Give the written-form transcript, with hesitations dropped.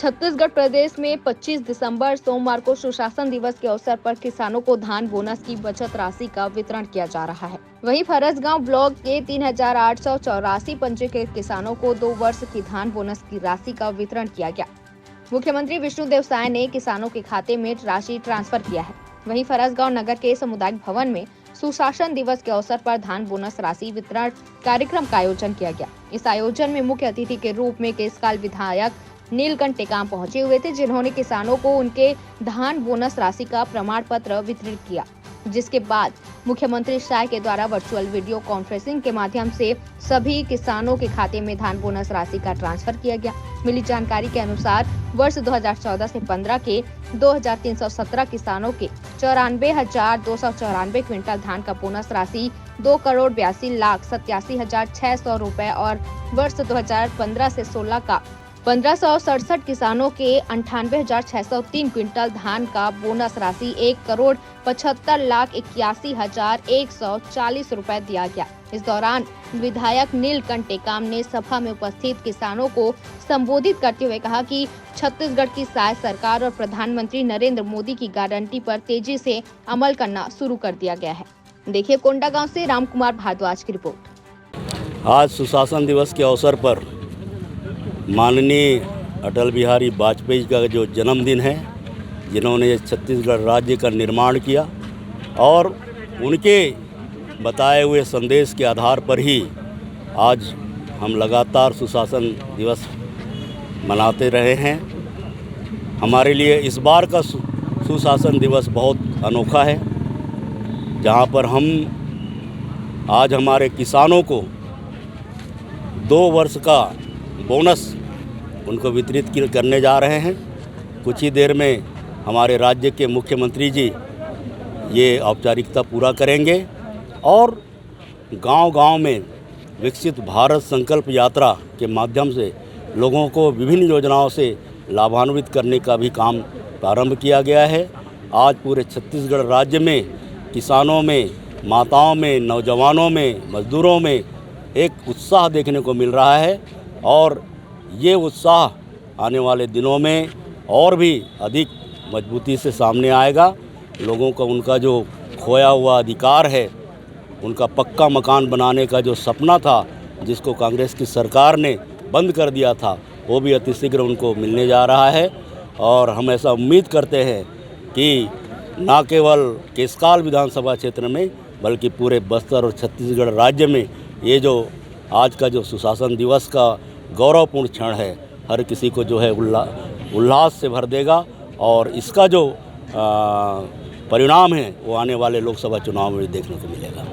छत्तीसगढ़ प्रदेश में 25 दिसंबर सोमवार को सुशासन दिवस के अवसर पर किसानों को धान बोनस की बचत राशि का वितरण किया जा रहा है। वहीं फरसगांव ब्लॉक के 3884 पंजीकृत किसानों को 2 वर्ष की धान बोनस की राशि का वितरण किया गया। मुख्यमंत्री विष्णुदेव साय ने किसानों के खाते में राशि ट्रांसफर किया है। वहीं फरसगांव नगर के सामुदायिक भवन में सुशासन दिवस के अवसर पर धान बोनस राशि वितरण कार्यक्रम का आयोजन किया गया। इस आयोजन में मुख्य अतिथि के रूप में केशकाल विधायक नीलकंठ टेकाम पहुंचे हुए थे, जिन्होंने किसानों को उनके धान बोनस राशि का प्रमाण पत्र वितरित किया, जिसके बाद मुख्यमंत्री साय के द्वारा वर्चुअल वीडियो कॉन्फ्रेंसिंग के माध्यम से सभी किसानों के खाते में धान बोनस राशि का ट्रांसफर किया गया। मिली जानकारी के अनुसार वर्ष 2014 से 15 के 2317 किसानों के 94,294 क्विंटल धान का बोनस राशि 2,82,87,600 रुपए और वर्ष 2015 से 16 का 1567 किसानों के 98,603 क्विंटल धान का बोनस राशि 1,75,81,140 रुपए दिया गया। इस दौरान विधायक नीलकंठ टेकाम ने सभा में उपस्थित किसानों को संबोधित करते हुए कहा कि छत्तीसगढ़ की साय सरकार और प्रधानमंत्री नरेंद्र मोदी की गारंटी पर तेजी से अमल करना शुरू कर दिया गया है। देखिए कोंडागांव से रामकुमार भारद्वाज की रिपोर्ट। आज सुशासन दिवस के अवसर पर माननीय अटल बिहारी वाजपेयी का जो जन्मदिन है, जिन्होंने छत्तीसगढ़ राज्य का निर्माण किया और उनके बताए हुए संदेश के आधार पर ही आज हम लगातार सुशासन दिवस मनाते रहे हैं। हमारे लिए इस बार का सुशासन दिवस बहुत अनोखा है, जहां पर हम आज हमारे किसानों को 2 वर्ष का बोनस उनको वितरित करने जा रहे हैं। कुछ ही देर में हमारे राज्य के मुख्यमंत्री जी ये औपचारिकता पूरा करेंगे और गांव-गांव में विकसित भारत संकल्प यात्रा के माध्यम से लोगों को विभिन्न योजनाओं से लाभान्वित करने का भी काम प्रारंभ किया गया है। आज पूरे छत्तीसगढ़ राज्य में किसानों में, माताओं में, नौजवानों में, मजदूरों में एक उत्साह देखने को मिल रहा है और ये उत्साह आने वाले दिनों में और भी अधिक मजबूती से सामने आएगा। लोगों का उनका जो खोया हुआ अधिकार है, उनका पक्का मकान बनाने का जो सपना था, जिसको कांग्रेस की सरकार ने बंद कर दिया था, वो भी अतिशीघ्र उनको मिलने जा रहा है। और हम ऐसा उम्मीद करते हैं कि न केवल केशकाल विधानसभा क्षेत्र में बल्कि पूरे बस्तर और छत्तीसगढ़ राज्य में ये जो आज का जो सुशासन दिवस का गौरवपूर्ण क्षण है, हर किसी को जो है उल्लास से भर देगा और इसका जो परिणाम है वो आने वाले लोकसभा चुनाव में देखने को मिलेगा।